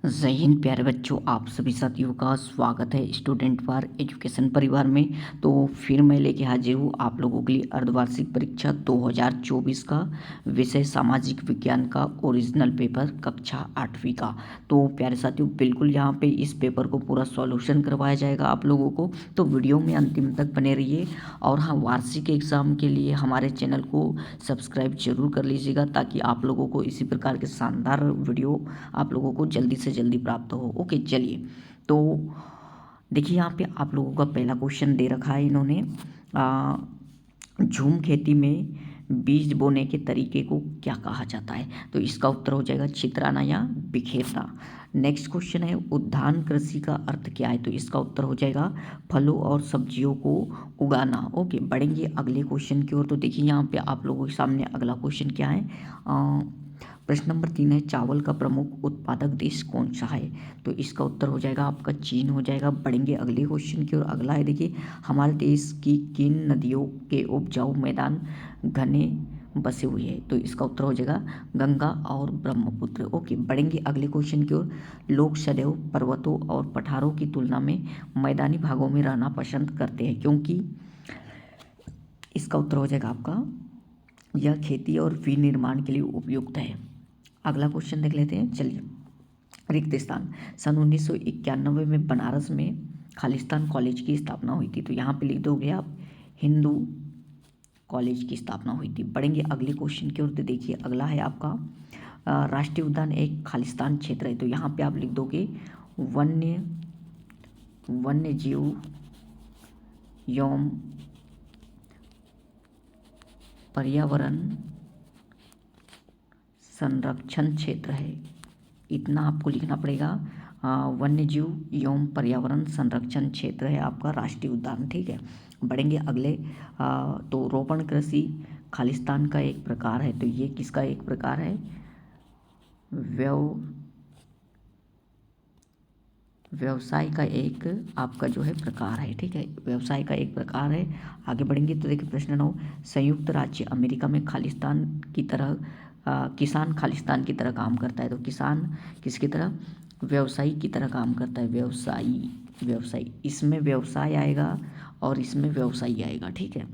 जय हिंद प्यारे बच्चों, आप सभी साथियों का स्वागत है स्टूडेंट फॉर एजुकेशन परिवार में। तो फिर मैं लेके हाजिर हूँ आप लोगों के लिए अर्धवार्षिक परीक्षा 2024 का विषय सामाजिक विज्ञान का ओरिजिनल पेपर कक्षा 8वीं का। तो प्यारे साथियों, बिल्कुल यहाँ पे इस पेपर को पूरा सॉल्यूशन करवाया जाएगा आप लोगों को, तो वीडियो में अंतिम तक बने रहिए। और हाँ, वार्षिक एग्ज़ाम के लिए हमारे चैनल को सब्सक्राइब जरूर कर लीजिएगा ताकि आप लोगों को इसी प्रकार के शानदार वीडियो आप लोगों को जल्दी से जल्दी प्राप्त हो। ओके, चलिए। तो देखिए, यहाँ पे आप लोगों का पहला क्वेश्चन दे रखा है इन्होंने, झूम खेती में बीज बोने के तरीके को क्या कहा जाता है। तो इसका उत्तर हो जाएगा छितराना या बिखेरना। नेक्स्ट क्वेश्चन है उद्यान कृषि का अर्थ क्या है। तो इसका उत्तर हो जाएगा फलों और सब्जियों को उगाना। ओके, बढ़ेंगे अगले क्वेश्चन की ओर। तो देखिए यहाँ पे आप लोगों के सामने अगला क्वेश्चन क्या है। प्रश्न नंबर 3 है चावल का प्रमुख उत्पादक देश कौन सा है। तो इसका उत्तर हो जाएगा आपका चीन हो जाएगा। बढ़ेंगे अगले क्वेश्चन की ओर। अगला है, देखिए हमारे देश की किन नदियों के उपजाऊ मैदान घने बसे हुए हैं। तो इसका उत्तर हो जाएगा गंगा और ब्रह्मपुत्र। ओके, बढ़ेंगे अगले क्वेश्चन की ओर। लोग सदैव पर्वतों और पठारों की तुलना में मैदानी भागों में रहना पसंद करते हैं क्योंकि। इसका उत्तर हो जाएगा आपका यह खेती और विनिर्माण के लिए उपयुक्त है। अगला क्वेश्चन देख लेते हैं, चलिए। रिक्त स्थान। सन 1991 में बनारस में खालिस्तान कॉलेज की स्थापना हुई थी। तो यहाँ पे लिख दोगे आप हिंदू कॉलेज की स्थापना हुई थी। बढ़ेंगे अगले क्वेश्चन की ओर। तो देखिए अगला है आपका राष्ट्रीय उद्यान एक खालिस्तान क्षेत्र है। तो यहाँ पे आप लिख दोगे वन्य जीव एवं पर्यावरण संरक्षण क्षेत्र है। इतना आपको लिखना पड़ेगा। वन्य जीव एवं पर्यावरण संरक्षण क्षेत्र है आपका राष्ट्रीय उद्यान। ठीक है, बढ़ेंगे अगले। तो रोपण कृषि खालिस्तान का एक प्रकार है। तो ये किसका एक प्रकार है। व्यवसाय का एक आपका जो है प्रकार है। ठीक है, व्यवसाय का एक प्रकार है। आगे बढ़ेंगे तो देखिए प्रश्न 9 संयुक्त राज्य अमेरिका में खालिस्तान की तरह किसान खालिस्तान की तरह काम करता है। तो किसान किसकी तरह, व्यवसायी की तरह काम करता है। व्यवसायी इसमें व्यवसाय आएगा और इसमें व्यवसायी आएगा। ठीक है,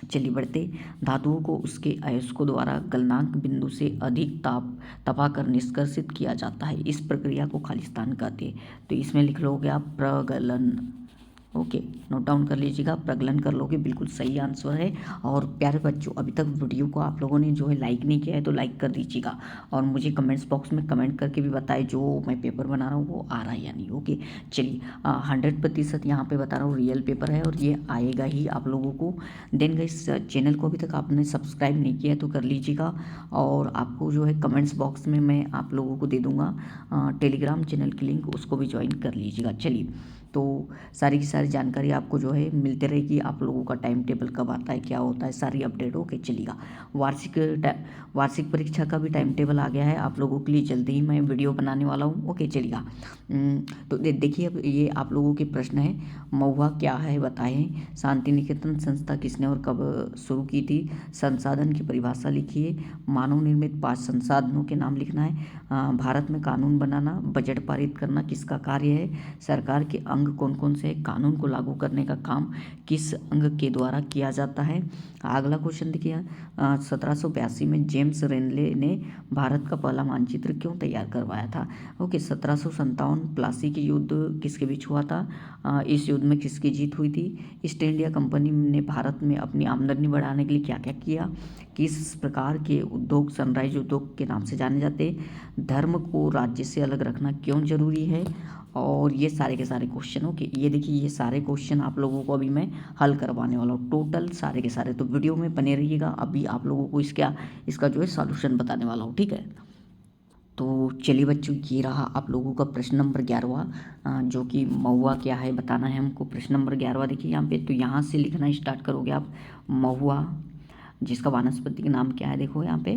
चलिए बढ़ते। धातुओं को उसके अयस्कों द्वारा गलनांक बिंदु से अधिक तपाकर निष्कर्षित किया जाता है। इस प्रक्रिया को खालिस्तान कहते हैं। तो इसमें लिख लोगे आप प्रगलन। ओके, नोट डाउन कर लीजिएगा, प्रगलन कर लोगे, बिल्कुल सही आंसर है। और प्यारे बच्चों, अभी तक वीडियो को आप लोगों ने जो है लाइक नहीं किया है तो लाइक कर दीजिएगा और मुझे कमेंट्स बॉक्स में कमेंट करके भी बताएं जो मैं पेपर बना रहा हूँ वो आ रहा है या नहीं। ओके, चलिए 100% यहाँ पे बता रहा हूँ रियल पेपर है और ये आएगा ही आप लोगों को। देन गाइस, चैनल को अभी तक आपने सब्सक्राइब नहीं किया है तो कर लीजिएगा। और आपको जो है कमेंट्स बॉक्स में मैं आप लोगों को दे दूँगा टेलीग्राम चैनल की लिंक, उसको भी ज्वाइन कर लीजिएगा। चलिए, तो सारी की सारी जानकारी आपको जो है मिलते रहेगी। आप लोगों का टाइम टेबल कब आता है, क्या होता है, सारी अपडेट होके चलेगा। वार्षिक परीक्षा का भी टाइम टेबल आ गया है आप लोगों के लिए, जल्दी ही मैं वीडियो बनाने वाला हूँ। ओके, चलेगा। तो देखिए अब ये आप लोगों के प्रश्न है। महुआ क्या है बताएं। शांति निकेतन संस्था किसने और कब शुरू की थी। संसाधन की परिभाषा लिखिए। मानव निर्मित 5 संसाधनों के नाम लिखना है। भारत में कानून बनाना, बजट पारित करना किसका कार्य है। सरकार के अंग कौन कौन से हैं। कानून को लागू करने का काम किस अंग के द्वारा किया जाता है। अगला क्वेश्चन देखिए 1782 में जेम्स रेनले ने भारत का पहला मानचित्र क्यों तैयार करवाया था। ओके, 1757 प्लासी के युद्ध किसके बीच हुआ था। इस युद्ध में किसकी जीत हुई थी। ईस्ट इंडिया कंपनी ने भारत में अपनी आमदनी बढ़ाने के लिए क्या क्या किया। किस प्रकार के उद्योग सनराइज उद्योग के नाम से जाने जाते। धर्म को राज्य से अलग रखना क्यों जरूरी है। और ये सारे के सारे क्वेश्चन। ओके, ये देखिए ये सारे क्वेश्चन आप लोगों को अभी मैं हल करवाने वाला हूँ, टोटल सारे के सारे। तो वीडियो में बने रहिएगा, अभी आप लोगों को इसका जो है सॉल्यूशन बताने वाला हूँ। ठीक है, तो चलिए बच्चों, ये रहा आप लोगों का प्रश्न नंबर 11वां, जो कि महुआ क्या है बताना है हमको। प्रश्न नंबर 11वां देखिए यहाँ पे। तो यहाँ से लिखना स्टार्ट करोगे आप। महुआ जिसका वानस्पतिक नाम क्या है, देखो यहाँ पे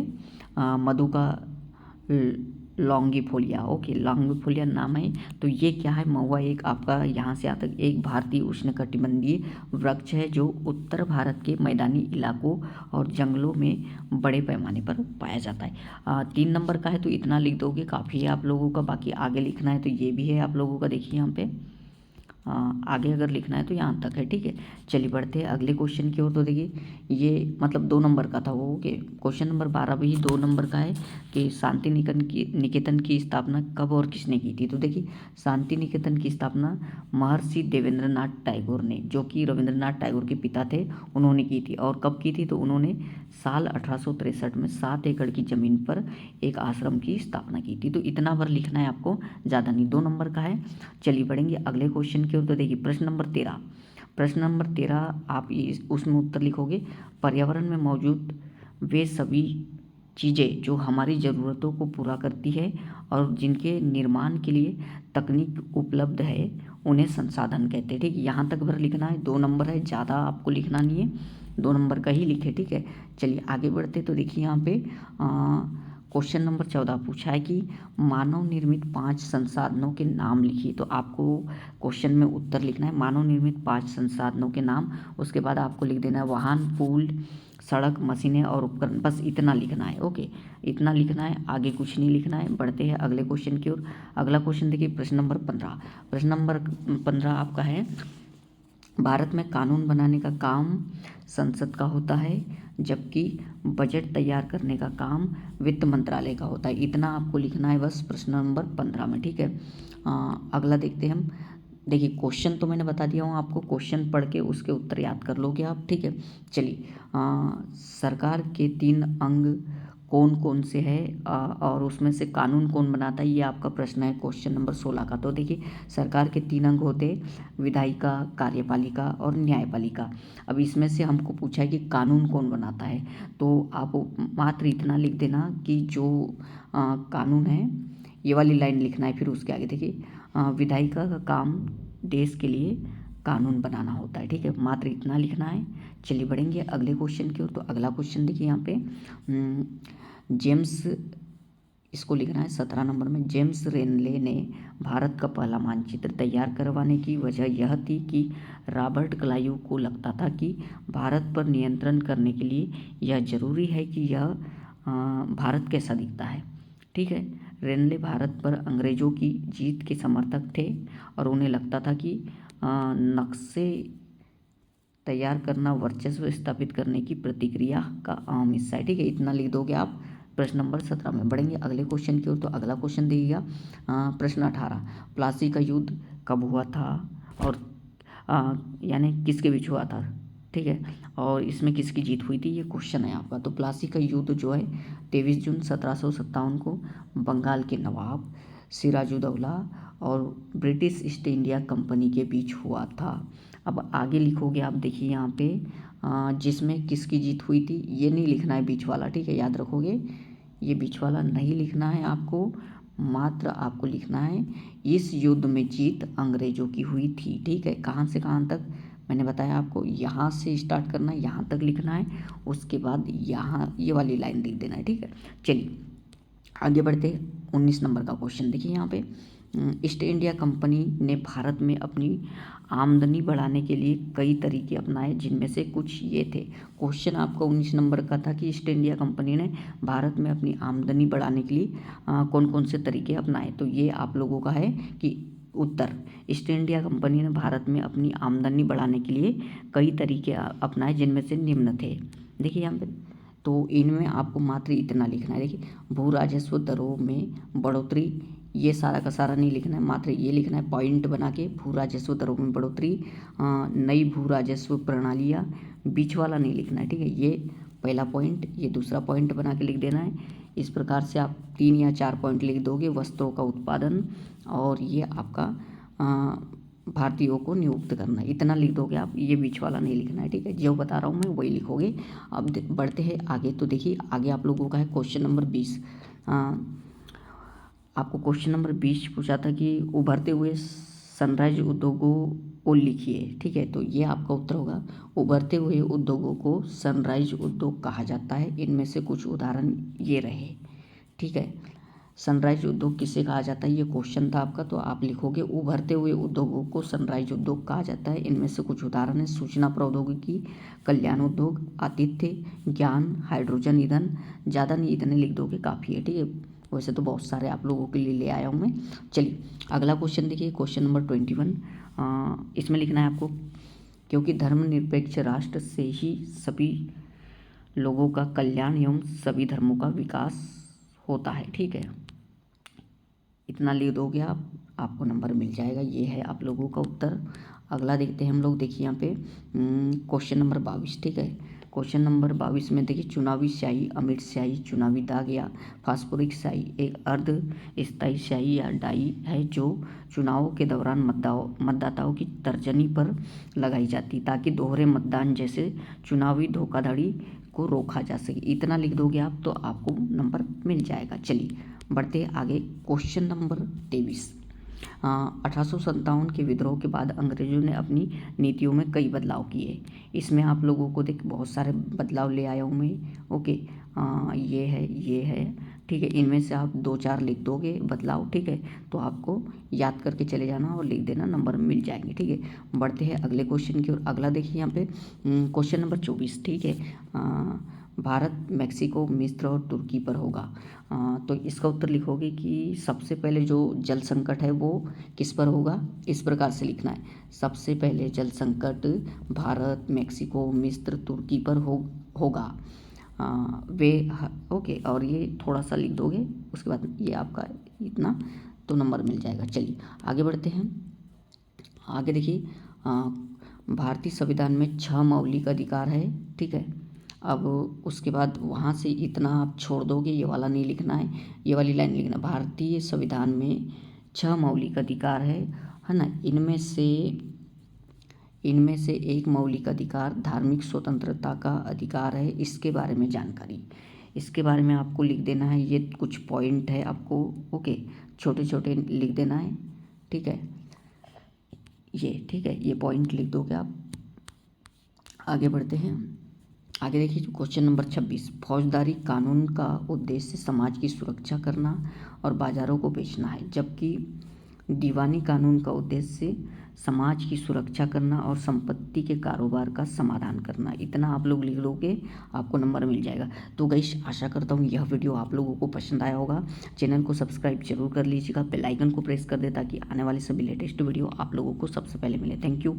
मधु का लॉन्गिफोलिया। ओके, लॉन्गिफोलिया नाम है। तो ये क्या है, महुआ एक आपका यहाँ से आता एक भारतीय उष्णकटिबंधीय वृक्ष है जो उत्तर भारत के मैदानी इलाकों और जंगलों में बड़े पैमाने पर पाया जाता है। 3 नंबर का है तो इतना लिख दोगे, काफ़ी है आप लोगों का। बाकी आगे लिखना है तो ये भी है आप लोगों का, देखिए यहाँ पे आगे अगर लिखना है तो यहाँ तक है, ठीक है। चलिए बढ़ते हैं अगले क्वेश्चन की ओर। तो देखिए ये मतलब 2 नंबर का था वो। ओके, क्वेश्चन नंबर 12 भी 2 नंबर का है कि शांति निकेतन की स्थापना कब और किसने की थी। तो देखिए शांति निकेतन की स्थापना महर्षि देवेंद्रनाथ टैगोर ने, जो कि रविंद्रनाथ टैगोर के पिता थे, उन्होंने की थी। और कब की थी, तो उन्होंने साल 1863 में 7 एकड़ की ज़मीन पर एक आश्रम की स्थापना की थी। तो इतना भर लिखना है आपको, ज़्यादा नहीं, 2 नंबर का है। चलिए बढ़ेंगे अगले क्वेश्चन की ओर। तो देखिए प्रश्न नंबर 13, प्रश्न नंबर 13 आप उसमें उत्तर लिखोगे, पर्यावरण में मौजूद वे सभी चीज़ें जो हमारी ज़रूरतों को पूरा करती है और जिनके निर्माण के लिए तकनीक उपलब्ध है उन्हें संसाधन कहते हैं। ठीक, यहाँ तक भर लिखना है, 2 नंबर है, ज़्यादा आपको लिखना नहीं है, 2 नंबर का ही लिखे, ठीक है। चलिए आगे बढ़ते। तो देखिए यहाँ पे क्वेश्चन नंबर 14 पूछा है कि मानव निर्मित 5 संसाधनों के नाम लिखिए। तो आपको क्वेश्चन में उत्तर लिखना है, मानव निर्मित 5 संसाधनों के नाम। उसके बाद आपको लिख देना है वाहन, पुल, सड़क, मशीनें और उपकरण। बस इतना लिखना है। ओके, इतना लिखना है, आगे कुछ नहीं लिखना है। बढ़ते हैं अगले क्वेश्चन की ओर। अगला क्वेश्चन देखिए प्रश्न नंबर 15, प्रश्न नंबर 15 आपका है, भारत में कानून बनाने का काम संसद का होता है जबकि बजट तैयार करने का काम वित्त मंत्रालय का होता है। इतना आपको लिखना है बस प्रश्न नंबर 15 में, ठीक है। अगला देखते हैं हम। देखिए क्वेश्चन तो मैंने बता दिया हूँ आपको, क्वेश्चन पढ़ के उसके उत्तर याद कर लोगे आप, ठीक है। चलिए सरकार के 3 अंग कौन कौन से है और उसमें से कानून कौन बनाता है, ये आपका प्रश्न है क्वेश्चन नंबर 16 का। तो देखिए सरकार के 3 अंग होते, विधायिका, कार्यपालिका और न्यायपालिका। अब इसमें से हमको पूछा है कि कानून कौन बनाता है, तो आप मात्र इतना लिख देना कि जो कानून है, ये वाली लाइन लिखना है। फिर उसके आगे देखिए विधायिका का काम देश के लिए कानून बनाना होता है, ठीक है, मात्र इतना लिखना है। चलिए बढ़ेंगे अगले क्वेश्चन की ओर। तो अगला क्वेश्चन देखिए यहाँ पे जेम्स, इसको लिखना है 17 नंबर में, जेम्स रेनले ने भारत का पहला मानचित्र तैयार करवाने की वजह यह थी कि रॉबर्ट क्लाइव को लगता था कि भारत पर नियंत्रण करने के लिए यह जरूरी है कि यह भारत कैसा दिखता है, ठीक है। रेनले भारत पर अंग्रेज़ों की जीत के समर्थक थे और उन्हें लगता था कि नक्शे तैयार करना वर्चस्व स्थापित करने की प्रतिक्रिया का अहम हिस्सा है, ठीक है। इतना लिख दोगे आप प्रश्न नंबर 17 में। बढ़ेंगे अगले क्वेश्चन की ओर। तो अगला क्वेश्चन देखिएगा प्रश्न 18, प्लासी का युद्ध कब हुआ था और यानी किसके बीच हुआ था, ठीक है, और इसमें किसकी जीत हुई थी, ये क्वेश्चन है आपका। तो प्लासी का युद्ध जो है 23 जून 1757 को बंगाल के नवाब सिराजुद्दौला और ब्रिटिश ईस्ट इंडिया कंपनी के बीच हुआ था। अब आगे लिखोगे आप, देखिए यहाँ पे जिसमें किसकी जीत हुई थी, ये नहीं लिखना है बीच वाला, ठीक है, याद रखोगे, ये बीच वाला नहीं लिखना है आपको, मात्र आपको लिखना है इस युद्ध में जीत अंग्रेजों की हुई थी, ठीक है। कहाँ से कहाँ तक मैंने बताया आपको, यहाँ से स्टार्ट करना है, यहाँ तक लिखना है, उसके बाद यहाँ ये वाली लाइन लिख देना है, ठीक है। चलिए आगे बढ़ते 19 नंबर का क्वेश्चन देखिए यहाँ पे, ईस्ट इंडिया कंपनी ने भारत में अपनी आमदनी बढ़ाने के लिए कई तरीके अपनाए, जिनमें से कुछ ये थे। क्वेश्चन आपका 19 नंबर का था कि ईस्ट इंडिया कंपनी ने भारत में अपनी आमदनी बढ़ाने के लिए कौन कौन से तरीके अपनाए। तो ये आप लोगों का है कि उत्तर, ईस्ट इंडिया कंपनी ने भारत में अपनी आमदनी बढ़ाने के लिए कई तरीके अपनाए, जिनमें से निम्न थे। देखिए यहाँ पे, तो इनमें आपको मात्र इतना लिखना है। देखिए भू राजस्व दरों में बढ़ोतरी, ये सारा का सारा नहीं लिखना है, मात्र ये लिखना है पॉइंट बना के, भू राजस्व दरों में बढ़ोतरी, नई भू राजस्व प्रणालियाँ, बीच वाला नहीं लिखना है, ठीक है। ये पहला पॉइंट, ये दूसरा पॉइंट बना के लिख देना है। इस प्रकार से आप 3 या 4 पॉइंट लिख दोगे, वस्त्रों का उत्पादन और ये आपका भारतीयों को नियुक्त करना, इतना लिख दोगे आप, ये बीच वाला नहीं लिखना है, ठीक है। जो बता रहा हूँ मैं वही लिखोगे। अब बढ़ते हैं आगे। तो देखिए आगे आप लोगों का है क्वेश्चन नंबर 20। आपको क्वेश्चन नंबर 20 पूछा था कि उभरते हुए सनराइज उद्योगों को लिखिए, ठीक है। तो ये आपका उत्तर होगा, उभरते हुए उद्योगों को सनराइज उद्योग कहा जाता है, इनमें से कुछ उदाहरण ये रहे, ठीक है। सनराइज उद्योग किसे कहा जाता है, ये क्वेश्चन था आपका, तो आप लिखोगे उभरते हुए उद्योगों को सनराइज उद्योग कहा जाता है। इनमें से कुछ उदाहरण है सूचना प्रौद्योगिकी, कल्याण उद्योग, आतिथ्य, ज्ञान, हाइड्रोजन ईंधन। ज़्यादा नहीं, इतने लिख दोगे काफ़ी है, ठीक है। वैसे तो बहुत सारे आप लोगों के लिए ले आया हूँ मैं। चलिए अगला क्वेश्चन देखिए, क्वेश्चन नंबर 21। इसमें लिखना है आपको, क्योंकि धर्मनिरपेक्ष राष्ट्र से ही सभी लोगों का कल्याण एवं सभी धर्मों का विकास होता है, ठीक है। इतना लिख दोगे आप, आपको नंबर मिल जाएगा। ये है आप लोगों का उत्तर। अगला देखते हैं हम लोग, देखिए यहाँ पे क्वेश्चन नंबर 22, ठीक है। क्वेश्चन नंबर 22 में देखिए, चुनावी स्याही, अमिट स्याही, चुनावी दाग या फास्फोरिक स्याही एक अर्ध स्थायी स्याही या डाई है जो चुनावों के दौरान मतदाताओं की तर्जनी पर लगाई जाती ताकि दोहरे मतदान जैसे चुनावी धोखाधड़ी को रोका जा सके। इतना लिख दोगे आप तो आपको नंबर मिल जाएगा। चलिए बढ़ते आगे, क्वेश्चन नंबर 23। 1857 के विद्रोह के बाद अंग्रेजों ने अपनी नीतियों में कई बदलाव किए। इसमें आप लोगों को देख बहुत सारे बदलाव ले आया हूँ मैं, ओके। ये है, ठीक है। इनमें से आप 2-4 लिख दोगे बदलाव, ठीक है, तो आपको याद करके चले जाना और लिख देना, नंबर मिल जाएंगे, ठीक है। बढ़ते हैं अगले क्वेश्चन की ओर। अगला देखिए यहाँ पे क्वेश्चन नंबर 24, ठीक है। भारत, मैक्सिको, मिस्र और तुर्की पर होगा। तो इसका उत्तर लिखोगे कि सबसे पहले जो जल संकट है वो किस पर होगा, इस प्रकार से लिखना है। सबसे पहले जल संकट भारत, मैक्सिको, मिस्र, तुर्की पर होगा। ओके, और ये थोड़ा सा लिख दोगे, उसके बाद ये आपका इतना तो नंबर मिल जाएगा। चलिए आगे बढ़ते हैं। आगे देखिए, भारतीय संविधान में 6 मौलिक अधिकार है, ठीक है। अब उसके बाद वहाँ से इतना आप छोड़ दोगे, ये वाला नहीं लिखना है, ये वाली लाइन लिखना। भारतीय संविधान में 6 मौलिक अधिकार है ना। इनमें से एक मौलिक अधिकार धार्मिक स्वतंत्रता का अधिकार है। इसके बारे में जानकारी, इसके बारे में आपको लिख देना है। ये कुछ पॉइंट है आपको, ओके, छोटे छोटे लिख देना है, ठीक है। ठीक है, ये पॉइंट लिख दोगे आप। आगे बढ़ते हैं। आगे देखिए क्वेश्चन नंबर 26। फौजदारी कानून का उद्देश्य समाज की सुरक्षा करना और बाजारों को बेचना है, जबकि दीवानी कानून का उद्देश्य समाज की सुरक्षा करना और संपत्ति के कारोबार का समाधान करना। इतना आप लोग लिख लोगे, आपको नंबर मिल जाएगा। तो गाइस आशा करता हूँ यह वीडियो आप लोगों को पसंद आया होगा। चैनल को सब्सक्राइब जरूर कर लीजिएगा, बेल आइकन को प्रेस कर दे ताकि आने वाले सभी लेटेस्ट वीडियो आप लोगों को सबसे पहले मिले। Thank you.